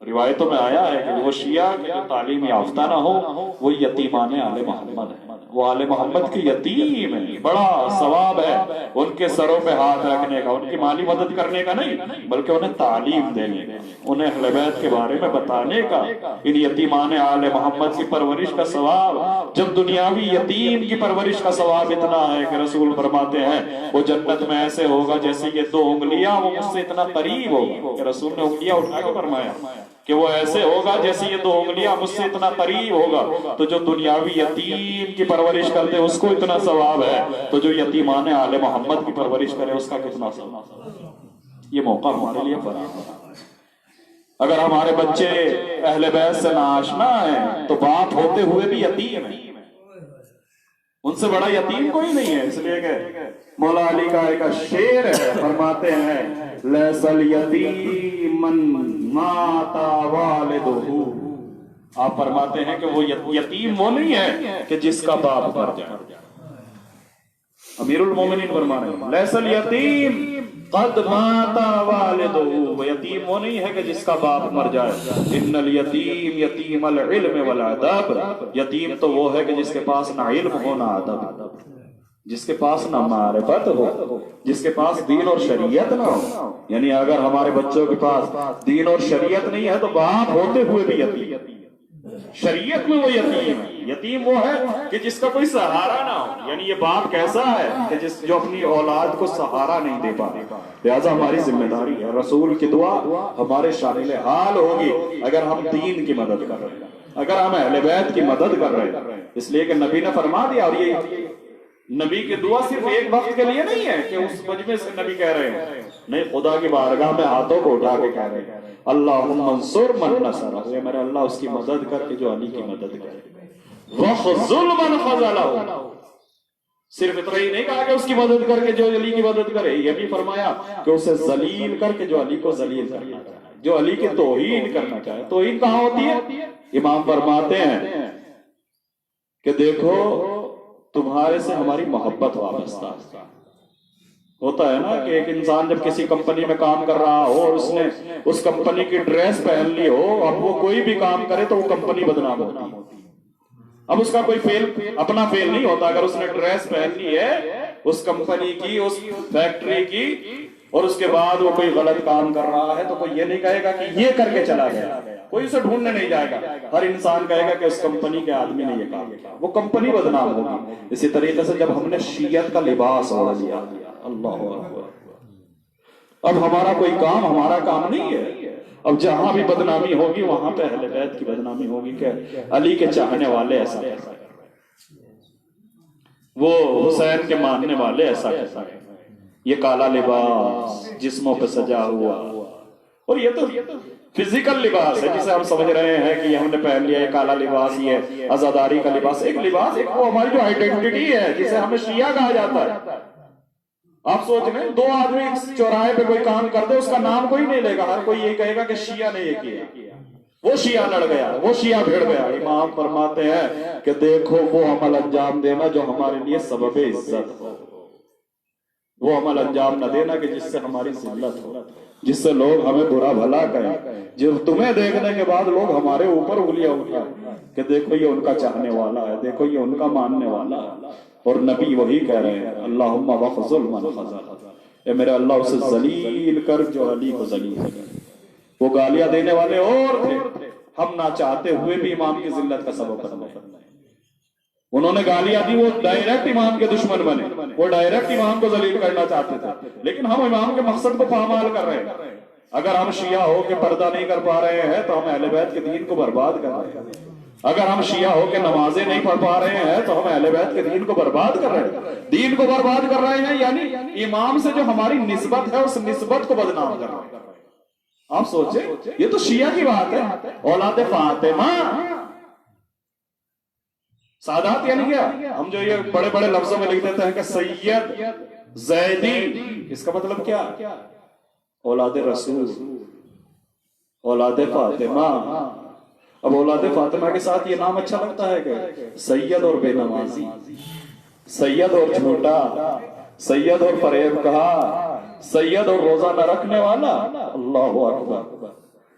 Speaker 3: روایتوں میں آیا ہے کہ وہ شیعہ کے جو تعلیم یافتہ نہ ہو وہ یتیمان آل محمد ہیں، وہ آل محمد کے یتیم ہیں۔ بڑا ثواب ہے ان کے سروں پہ ہاتھ رکھنے کا، ان کی مالی مدد کرنے کا نہیں، بلکہ انہیں تعلیم دینے کا، انہیں اہل بیت کے بارے میں بتانے کا۔ ان یتیمان آل محمد کی پرورش کا ثواب، جب دنیاوی یتیم کی پرورش کا ثواب اتنا ہے کہ رسول فرماتے ہیں وہ جنت میں ایسے ہوگا جیسے یہ 2 انگلیاں وہ مجھ سے اتنا قریب ہوگا، کہ رسول نے انگلیاں اٹھا کے فرمایا کہ وہ ایسے ہوگا جیسے یہ 2 انگلیاں مجھ سے اتنا قریب ہوگا۔ تو جو دنیاوی یتیم کی پرورش کرتے اس کو اتنا ثواب ہے، تو جو یتیمان آل محمد کی پرورش کرے اس کا کتنا ثواب؟ یہ موقع ہمارے لیے فراہم ہے۔ اگر ہمارے بچے اہل بیت سے ناآشنا ہیں تو باپ ہوتے ہوئے بھی یتیم ہیں، ان سے بڑا یتیم کوئی نہیں ہے۔ اس لیے کہ مولا علی کا ایک شعر ہے، فرماتے ہیں لیس الیتیم من مات والدہ، آپ فرماتے ہیں کہ وہ یتیم وہ نہیں ہے کہ جس کا باپ مر جائے۔ امیر المومنین فرما رہے ہیں لیس الیتیم قد مات والدہ، وہ یتیم وہ نہیں ہے کہ جس کا باپ مر جائے۔ ان الیتیم یتیم العلم والادب، یتیم تو وہ ہے کہ جس کے پاس نہ علم ہو نہ ادب، جس کے پاس نہ معرفت ہو، جس کے پاس دین اور شریعت نہ ہو۔ یعنی اگر ہمارے بچوں کے پاس دین اور شریعت نہیں ہے تو باپ ہوتے ہوئے بھی یتیم، شریعت میں وہ یتیم ہے۔ یتیم وہ ہے کہ جس کا کوئی سہارا نہ ہو، یعنی یہ باپ کیسا ہے کہ جو اپنی اولاد کو سہارا نہیں دے پاتے۔ لہذا ہماری ذمہ داری ہے، رسول کی دعا ہمارے شامل حال ہوگی اگر ہم دین کی مدد کر رہے ہیں، اگر ہم اہل بیت کی مدد کر رہے ہیں، اس لیے کہ نبی نے فرما دیا۔ اور یہ نبی کی دعا صرف ایک وقت کے لیے نہیں ہے کہ اس مجمع سے نبی کہہ رہے ہیں، نہیں، خدا کی بارگاہ میں ہاتھوں کو اٹھا کے کہہ رہے ہیں اللہم انصر من نصرہ، اے میرے اللہ اس کی مدد کر کے جو علی کی مدد کرے، وخذل من خذلہ، صرف اتنا ہی نہیں کہا کہ اس کی مدد کر کے جو علی کی مدد کرے، یہ بھی فرمایا کہ اسے ذلیل کر کے جو علی کو ذلیل کرنا چاہے، جو علی کی توہین کرنا چاہے۔ توہین کہاں ہوتی ہے؟ امام فرماتے ہیں کہ دیکھو تمہارے سے ہماری محبت وابستہ ہوتا ہے نا، کہ ایک انسان جب کسی کمپنی میں کام کر رہا ہو اور اس نے اس کمپنی کی ڈریس پہن لی ہو، اب وہ کوئی بھی کام کرے تو وہ کمپنی بدنام ہوتی ہے۔ اب اس کا کوئی فیل اپنا فیل نہیں ہوتا، اگر اس نے ڈریس پہن لی ہے اس کمپنی کی، اس فیکٹری کی، اور اس کے بعد وہ کوئی غلط کام کر رہا ہے تو کوئی یہ نہیں کہے گا کہ یہ کر کے چلا گیا، کوئی اسے ڈھونڈنے نہیں جائے گا، ہر انسان کہے گا کہ اس کمپنی کے آدمی نے یہ کام کیا، وہ کمپنی بدنام ہوگی۔ اسی طریقے سے جب ہم نے شیعت کا لباس اوڑھ لیا، اللہ اکبر، اب ہمارا کوئی کام ہمارا کام نہیں ہے. اب جہاں بھی بدنامی ہوگی وہاں پہ اہل بیت کی بدنامی ہوگی کہ علی کے چاہنے والے ایسا کرتے ہیں, وہ حسین کے ماننے والے ایسا کرتے ہیں, یہ کالا لباس جسموں پہ سجا ہوا, اور یہ تو فزیکل لباس ہے جسے ہم سمجھ رہے ہیں کہ یہ ہم نے پہن لیا, یہ کالا لباس, یہ عزاداری کا لباس. ایک لباس, ایک وہ ہماری جو آئیڈینٹی ہے جسے ہمیں شیعہ کہا جاتا ہے. آپ سوچ رہے ہیں 2 آدمی چوراہے پہ کوئی کام کر دے, اس کا نام کوئی نہیں لے گا, ہر کوئی یہ کہے گا کہ شیعہ نے یہ کیا, وہ شیعہ لڑ گیا, وہ شیعہ بھیڑ گیا. امام فرماتے ہیں کہ دیکھو وہ عمل انجام دینا جو ہمارے لیے سبب عزت ہو, وہ عمل انجام نہ دینا کہ جس سے ہماری ذلت ہو, جس سے لوگ ہمیں برا بھلا کہیں, جو تمہیں دیکھنے کے بعد لوگ ہمارے اوپر انگلیاں اٹھائیں کہ دیکھو یہ ان کا چاہنے والا ہے, دیکھو یہ ان کا ماننے والا ہے. اور نبی وہی کہہ رہے ہیں اللہم وخذل من خذل, اے میرے اللہ اسے ذلیل کر جو علی کو ذلیل کر. وہ گالیاں دینے والے اور تھے, ہم نہ چاہتے ہوئے بھی امام کی ذلت کا سبب بن گئے. انہوں نے گالیاں دی, وہ ڈائریکٹ امام کے دشمن بنے, وہ ڈائریکٹ امام کو ذلیل کرنا چاہتے تھے, لیکن ہم امام کے مقصد کو پامال کر رہے ہیں. اگر ہم شیعہ ہو کے پردہ نہیں کر پا رہے ہیں تو ہم اہل بیت کے دین کو برباد کر رہے ہیں. اگر ہم شیعہ ہو کے نمازیں نہیں پڑھ پا رہے ہیں تو ہم اہل بیت کے دین کو برباد کر رہے ہیں. دین کو برباد کر رہے ہیں یعنی امام سے جو ہماری نسبت ہے اس نسبت کو بدنام کر رہے ہیں. آپ سوچیں, یہ تو شیعہ کی بات ہے. اولاد فاطمہ سادات یعنی کیا, ہم جو یہ بڑے بڑے لفظوں میں لکھ دیتے ہیں کہ سید زیدی, اس کا مطلب کیا؟ اولاد رسول, اولاد فاطمہ. اب اولاد فاطمہ کے ساتھ یہ نام اچھا لگتا ہے کہ سید اور بے نمازی, سید اور جھوٹا, سید اور فریب کہا, سید اور روزہ نہ رکھنے والا. اللہ اکبر,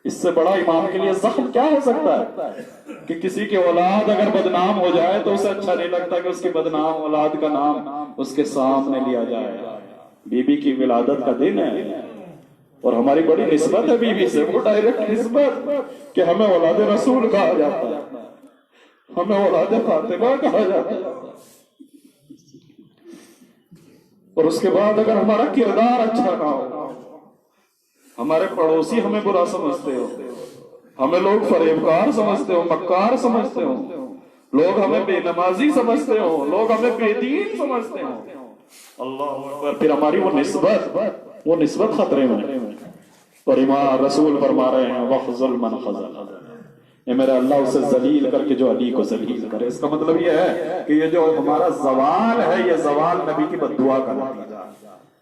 Speaker 3: اس سے بڑا امام کے لیے زخم کیا ہو سکتا ہے کہ کسی کی اولاد اگر بدنام ہو جائے تو اسے اچھا نہیں لگتا کہ اس کی بدنام اولاد کا نام اس کے سامنے لیا جائے. بی بی کی ولادت کا دن ہے اور ہماری بڑی نسبت ہے بی بی سے, وہ ڈائریکٹ نسبت کہ ہمیں اولاد رسول کہا جاتا ہے, ہمیں اولاد فاطمہ کہا جاتا ہے. اور اس کے بعد اگر ہمارا کردار اچھا نہ ہو, ہمارے پڑوسی ہمیں برا سمجھتے ہو, ہمیں لوگ فریبکار سمجھتے ہو, مکار سمجھتے ہو, لوگ ہمیں بے نمازی سمجھتے ہو, لوگ ہمیں بے دین سمجھتے ہو, اللہ اکبر, پھر ہماری وہ نسبت خطرے میں. اور امام رسول فرما رہے ہیں وخذل من خذل, یہ میرا اللہ اسے ذلیل کر کے جو علی کو ذلیل کرے. اس کا مطلب یہ ہے کہ یہ جو ہمارا زوال ہے یہ زوال نبی کی بد دعا کا نتیجہ ہے.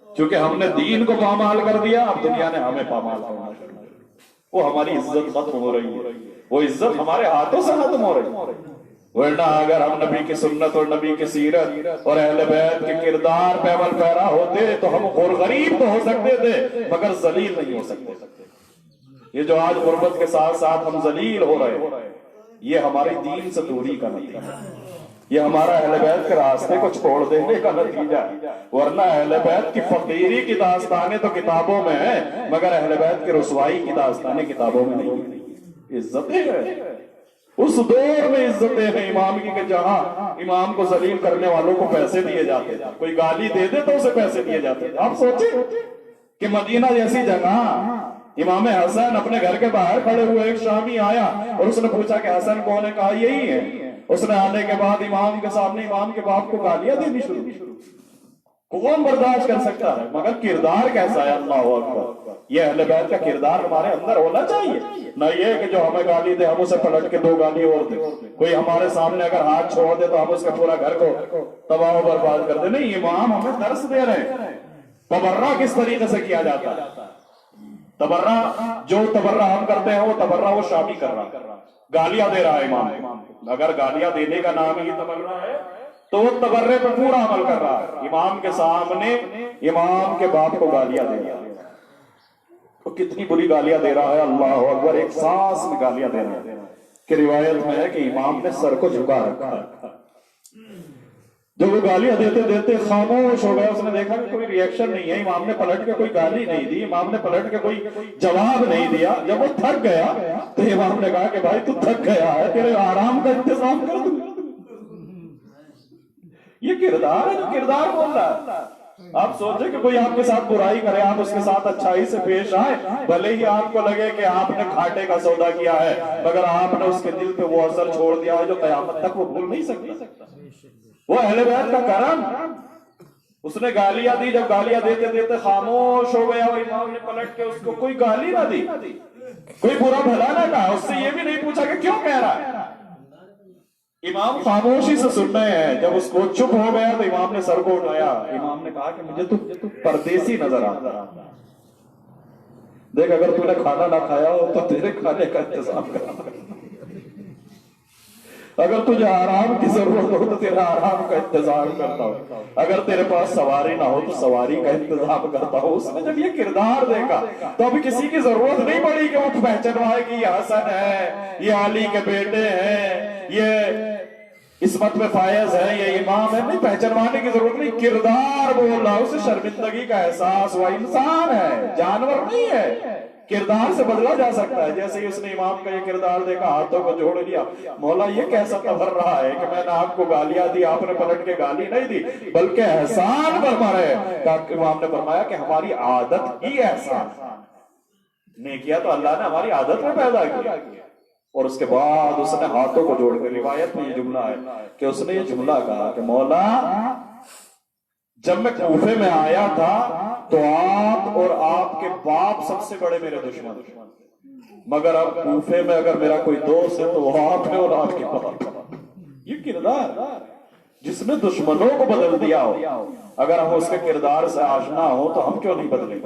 Speaker 3: چونکہ ہم نے دین کو پامال کر دیا, اب دنیا نے ہمیں پامال کرنا شروع کر دیا. وہ ہماری عزت ختم ہو رہی ہے, وہ عزت ہمارے ہاتھوں سے ختم ہو رہی ہے. ورنہ اگر ہم نبی کی سنت اور نبی کی سیرت اور اہل بیت کے کردار پہ عمل پیرا ہوتے تو ہم غریب تو ہو سکتے تھے مگر ذلیل نہیں ہو سکتے. یہ جو آج غربت کے ساتھ ساتھ ہم ذلیل ہو رہے ہیں یہ ہماری دین سے دوری کا نتیجہ ہے, یہ ہمارا اہل بیت کے راستے کو چھوڑ دینے کا نتیجہ ہے. ورنہ اہل بیت کی فقیری کی داستانیں تو کتابوں میں ہیں مگر اہل بیت کی رسوائی کی داستانیں کتابوں میں نہیں. عزتیں ہیں, اس دور میں عزتیں ہیں امام کی کہ جہاں امام کو ذلیل کرنے والوں کو پیسے دیے جاتے تھے, کوئی گالی دے دے تو اسے پیسے دیے جاتے تھے. آپ سوچیں کہ مدینہ جیسی جگہ امام حسن اپنے گھر کے باہر کھڑے ہوئے, ایک شامی آیا اور اس نے پوچھا کہ حسن کون ہے, کہا یہی ہے. اس نے آنے کے بعد امام کے سامنے امام کے باپ کو گالیاں دینی شروع کی. کون برداشت کر سکتا ہے؟ مگر کردار کیسا ہے, اللہ اکبر. یہ اہل بیت کا کردار ہمارے اندر ہونا چاہیے, نہ یہ کہ جو ہمیں گالی دے ہم اسے پلٹ کے 2 گالی اور دے. کوئی ہمارے سامنے اگر ہاتھ چھوڑ دے تو ہم اس کا پورا گھر کو تباہ و برباد کر دیں. نہیں, امام ہمیں درس دے رہے ہیں تبرہ کس طریقے سے کیا جاتا ہے. تبرہ جو تبرہ ہم کرتے ہیں وہ تبرہ وہ شامی کر رہا, گالیاں دے رہا ہے امام. اگر گالیاں دینے کا نام ہی تبرہ ہے تو وہ تبرے پر پورا عمل کر رہا ہے. امام کے سامنے امام کے باپ کو گالیاں دے رہا ہے, تو کتنی بری گالیاں دے رہا ہے. اللہ اکبر, ایک سانس میں گالیاں دے رہا ہے کہ روایت میں ہے کہ امام نے سر کو جھکا رکھا ہے. جب وہ گالیاں دیتے دیتے خاموش ہو گیا, اس نے دیکھا کہ کوئی ریئیکشن نہیں ہے, امام نے پلٹ کے کوئی گالی نہیں دی, امام نے پلٹ کے کوئی جواب نہیں دیا. جب وہ تھک گیا تو امام نے کہا کہ بھائی تو تھک گیا ہے, تیرے آرام کا انتظام کر دوں. یہ کردار ہے جو کردار بول رہا ہے. آپ سوچیں کہ کوئی آپ کے ساتھ برائی کرے، آپ اس کے ساتھ اچھائی سے پیش آئے، بھلے ہی آپ کو لگے کہ آپ نے گھاٹے کا سودا کیا ہے، مگر آپ نے اس کے دل پہ وہ اثر چھوڑ دیا ہے جو قیامت تک وہ بھول نہیں سکتا۔ وہ اہل بیت کا کرم، اس نے گالیاں دی، جب گالیاں دیتے دیتے خاموش ہو گیا، اور امام نے پلٹ کے اس کو کوئی گالی نہ دی، کوئی برا بھلا نہ کہا، اس سے یہ بھی نہیں پوچھا کہ کیوں کہہ رہا ہے۔ امام خاموشی سے سن رہے ہیں، جب اس کو چپ ہو گیا تو امام نے سر کو اٹھایا، امام نے کہا کہ مجھے تو پردیسی نظر آتا، دیکھ اگر تو نے کھانا نہ کھایا ہو تو تیرے کھانے کا انتظام کرنا، اگر تجھے آرام کی ضرورت ہو تو تیرا آرام کا انتظام کرتا ہو، اگر تیرے پاس سواری نہ ہو تو سواری کا انتظام کرتا ہو۔ اس نے جب یہ کردار دیکھا تو اب کسی کی ضرورت نہیں پڑی کہ وہ پہچانوائے کہ یہ حسن ہے، یہ علی کے بیٹے ہیں، یہ عصمت میں فائز ہے، یہ امام ہے، نہیں پہچانوانے کی ضرورت نہیں، کردار بول رہا، اسے شرمندگی کا احساس ہوا، انسان ہے، جانور نہیں ہے، کردار سے بدلا جا سکتا ہے۔ جیسے ہی اس نے امام کا یہ کردار دیکھا، ہاتھوں کو جوڑ لیا، مولا یہ کیسا تبر رہا ہے کہ میں نے آپ کو گالیاں دی، آپ نے پلٹ کے گالی نہیں دی بلکہ احسان فرما رہے ہیں۔ امام نے فرمایا کہ ہماری عادت ہی احسان نیکیاں تو اللہ نے ہماری عادت میں پیدا کیا۔ اور اس کے بعد اس نے ہاتھوں کو جوڑ کے، روایت میں یہ جملہ ہے کہ اس نے یہ جملہ کہا کہ مولا جب میں کوفے میں آیا تھا تو آپ اور آپ کے باپ سب سے بڑے میرے دشمن تھے، مگر اب کوفے میں اگر میرا کوئی دوست ہے تو وہ آپ ہے اور آپ کے باپ۔ یہ کردار جس نے دشمنوں کو بدل دیا ہو، اگر ہم اس کے کردار سے آشنا ہو تو ہم کیوں نہیں بدلیں؟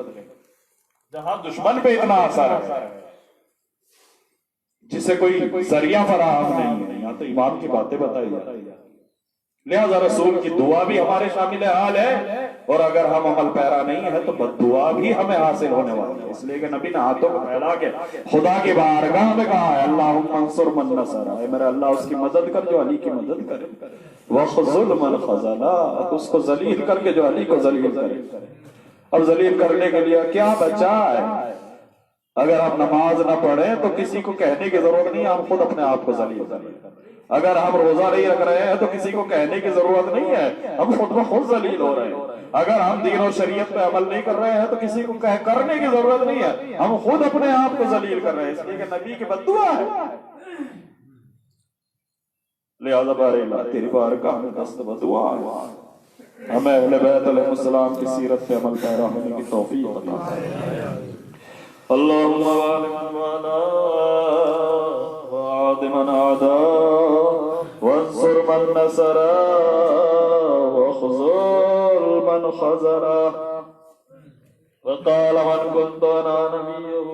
Speaker 3: جہاں دشمن پہ اتنا اثر ہے جسے کوئی ذریعہ فراہم نہیں ہے، یہاں تو امام کی باتیں بتائی جاتی ہیں۔ لہذا رسول کی دعا بھی ہمارے شامل حال ہے، اور اگر ہم عمل پیرا نہیں ہے تو بد دعا بھی ہمیں حاصل ہونے والی ہے۔ اس لیے کہ نبی نے ہاتھوں کو پھیلا کے خدا کی بارگاہ میں کہا ہے اللہم انصر من نصر، اے میرے اللہ اس کی مدد کر جو علی کی مدد کرے، وخذل من خذلا، اس کو ذلیل کر کے جو علی کو ذلیل کرے۔ اب ذلیل کرنے کے لیے کیا بچا ہے؟ اگر ہم نماز نہ پڑھیں تو کسی کو کہنے کی ضرورت نہیں، ہم خود اپنے آپ کو ذلیل کریں۔ اگر ہم روزہ نہیں رکھ رہے ہیں تو کسی کو کہنے کی ضرورت نہیں ہے، ہم خود بخود ذلیل ہو رہے ہیں۔ اگر ہم دین و شریعت پہ عمل نہیں کر رہے ہیں تو کسی کو کرنے کی ضرورت نہیں ہے، ہم خود اپنے آپ کو ذلیل کر رہے ہیں، اس لیے کہ نبی کی بد دعا ہے۔ لہذا بارے اللہ تیری بارگاہ میں دست بدعا ہے، ہمیں اہل بیت علیہ السلام کی سیرت پہ عمل پیرا ہونے کی توفیق عطا فرما۔ اللہم والی من والا وعاد من عادا وانصر من نصر وخذل من خذل وقال من كنت انا نبيه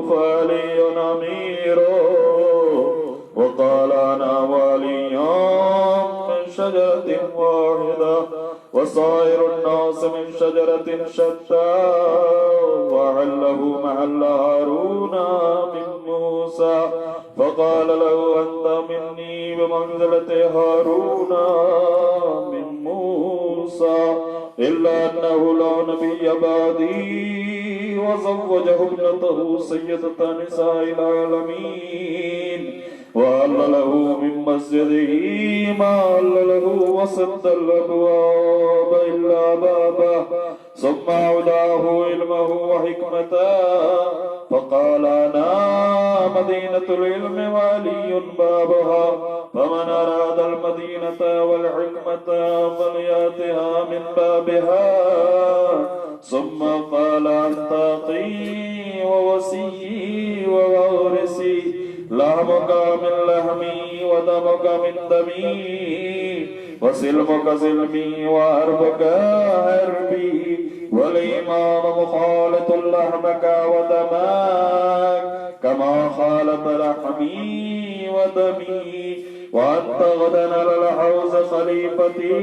Speaker 3: فعلي امير وقال انا ولي من شجرة واحدة وصائر الناس من شجرة شتى وعله محل هارون من موسى فقال له أنت مني بمنزلة هارون من موسى إلا أنه لا نبي بعدي وزوجه ابنته سيدة نساء العالمين وأهل له من مسجده ما أهل له وسد الأبواب إلا بابه ثم أوداه علمه وحكمته فقال أنا مدينة العلم وعلي بابها فمن أراد المدينة والحكمة فليأتها من بابها ثم قال أنت أخي ووصي ووارثي لحمك من لحمي ودمك من دمي وسلمك سلمي وحربك حربي والإمام مخالط لحمك ودمك كما خالط لحمي ودمي وأنت غدا على الحوض خليفتي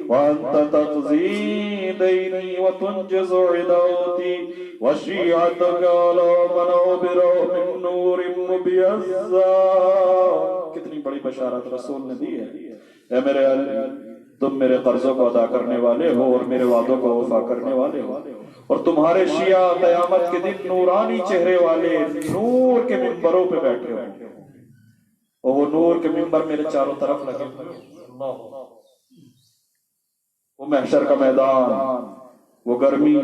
Speaker 3: وأنت تقضي ديني وتنجز عداوتي وشيعتك على من عبره من نور مبيضا۔ کتنی بڑی بشارت رسول نے دی ہے، اے میرے تم میرے قرضوں کو ادا کرنے والے ہو اور میرے وعدوں کو وفا کرنے والے ہو، اور تمہارے شیعہ قیامت کے دن نورانی چہرے والے نور کے منبروں پہ بیٹھے ہو، اور وہ نور کے منبر میرے چاروں طرف لگے۔ اللہ
Speaker 1: وہ محشر کا میدان، وہ گرمی،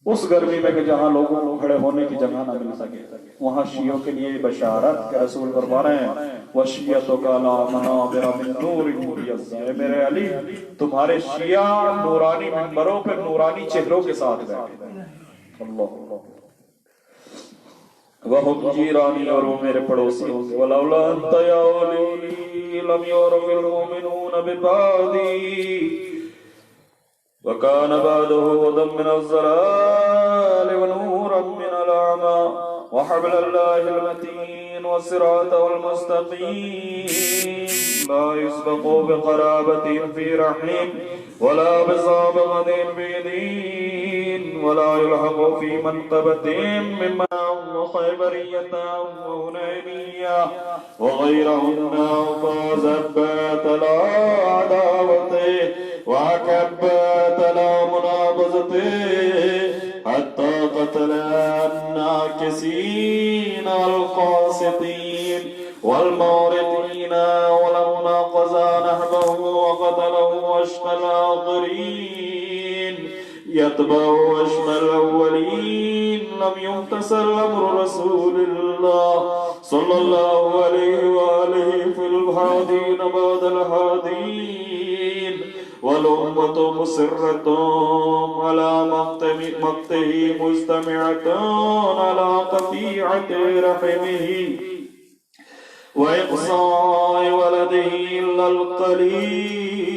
Speaker 1: اس گرمی میں کہ جہاں لوگوں کو کھڑے ہونے کی جگہ نہ مل سکے، وہاں شیعوں کے لیے بشارت کہ رسول فرما رہے ہیں وَشِيَّتُكَ عَلَىٰ مَنَابِرَ مِن نُورٍ مُبِيَّضٍ، اے میرے علی تمہارے شیعہ نورانی منبروں پہ نورانی چہروں کے ساتھ بیٹھے ہیں۔ اللہ وَهُمْ جِيرَانِي، اور وہ میرے پڑوسی ہوں گے۔ وَلَوْلَا أَنْتَ يَا عَلِي لَمْ يُعْرَفِ الْمُؤْمِنُونَ بِبَعْدِي وَكَانَ بَعْدُهُ هُدًى مِّنَ الضَّلَالِ وَنُورًا مِّنَ الْأَعْمَىٰ وَحَبْلَ اللَّهِ الْمَتِينَ وَصِرَاطَهُ الْمُسْتَقِيمَ لَا يُسْبَقُ بِقَرَابَةٍ فِي رَحِمٍ وَلَا بِصَابَغَةٍ فِي دِينٍ وَلَا يُلْحَقُ فِي مَنْقَبَةٍ مِّمَّا وخيبرية وهنينية وغيرهن فزبت لا عداوته وكبت لا منابذته حتى قتل الناكسين والقاسطين والموردين ولو ناقض نحبه وقتله أشقى الآخرين يتبع أشقى الأولين لم يمتثل أمر رسول الله صلى الله عليه وآله في الهادين بعد الهادين والأمة مصرة على مقته مستمعة على قطيعة رحمه وإقصاء ولده إلا القليل۔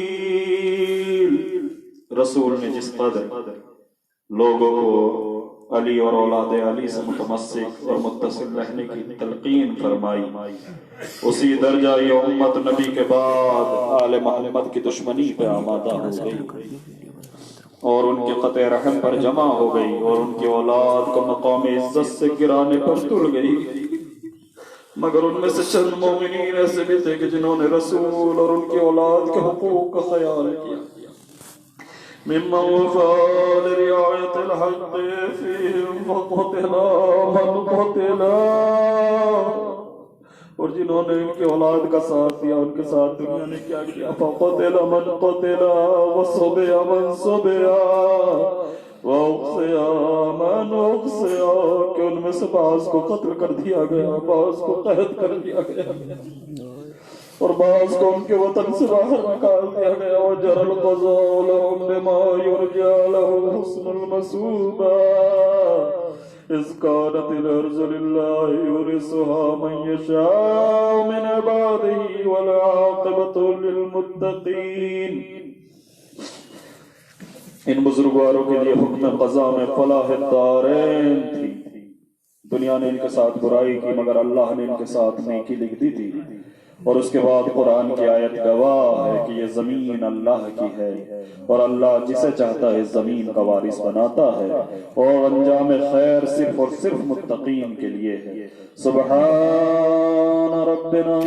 Speaker 1: رسول نے جس قدر لوگوں کو علی اور اولاد علی سے متمسک اور متصل رہنے کی تلقین فرمائی، اسی درجہ یہ امت نبی کے بعد آل محمد کی دشمنی پہ آمادہ ہو گئی اور ان کے قطع رحم پر جمع ہو گئی اور ان کی اولاد کو مقام عزت سے گرانے پر تل گئی۔ مگر ان میں سے چند مومنین ایسے بھی تھے کہ جنہوں نے رسول اور ان کی اولاد کے حقوق کا خیال کیا، ممن وفى لرعاية الحق فيهم فقتلا من قتلا، اور جنہوں نے ان کی اولاد کا ساتھ دیا ان کے ساتھ دنیا نے کیا کیا، فقتل من قتلا وصبع من صبع وأقصى من أقصى، کہ ان میں سے بعض کو قتل کر دیا گیا، بعض کو قید کر دیا گیا اور بعض کو ان کے وطن سے باہر نکال دیا گیا۔ وَجَرَى الْقَضَاءُ لَهُمْ بِمَا يُرْجَى لَهُمْ حُسْنُ الْمَثُوبَى إِذْ كَانَتِ الْأَرْضُ لِلَّهِ يُورِثُهَا مَن يَشَاءُ مِنْ عِبَادِهِ وَالْعَاقِبَةُ لِلْمُتَّقِينَ۔ ان بزرگواروں کے لیے حکم قضا میں فلاح الدارین تھی، دنیا نے ان کے ساتھ برائی کی مگر اللہ نے ان کے ساتھ نیکی لکھ دی تھی۔ اور اس کے بعد قرآن کی آیت گواہ ہے کہ یہ زمین اللہ کی ہے اور اللہ جسے چاہتا ہے زمین کا وارث بناتا ہے، اور انجام خیر صرف اور صرف متقین کے لیے ہے۔ سبحان ربنا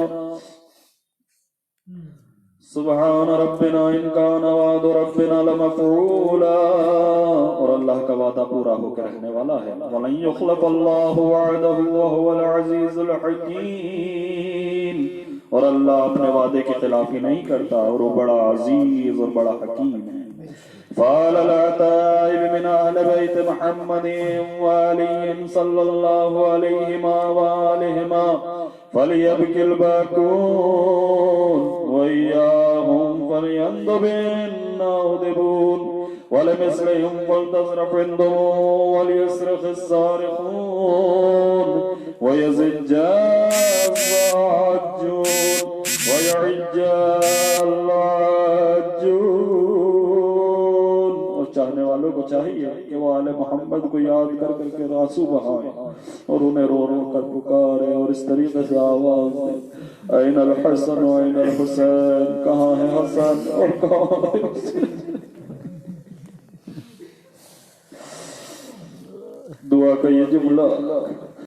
Speaker 1: ان کان وعد ربنا لمفعولا، اور اللہ کا وعدہ پورا ہو کر رہنے والا ہے۔ وَلَن يُخْلِفَ اللَّهُ وَعْدَهُ وَهُوَ الْعَزِيزُ الْحَكِيمُ، اور اللہ اپنے وعدے کی خلافی نہیں کرتا اور وہ بڑا عزیز اور بڑا حکیم ہے۔ فَعَلَى الْعَتَائِبِ مِنْ أَهْلِ بَيْتِ مُحَمَّدٍ وَعَلِيٍّ صَلَّى اللَّهُ عَلَيْهِمَا وَآلِهِمَا فَلْيَبْكِ الْبَاكُونَ وَإِيَّاهُمْ فَلْيَنْضُبِ النَّاضِبُونَ وَلِمِثْلِهِمْ فَلْتَصْرِخْ عِنْدَهُمْ وَلْيَصْرِخِ الصَّارِخُونَ وَيَزِجَّ الزَّاجُّونَ وَيَعِجَّ الْعَاجُّونَ۔ اور چاہنے والوں کو چاہیے کہ وہ آل محمد کو یاد کر کر کے آنسو بہائیں اور انہیں رو رو کر پکارے اور اس طریقے سے آواز دیں، این الحسن و این الحسین، کہاں ہے حسن اور کہاں ہے حسین۔ دعا کا یہ جملہ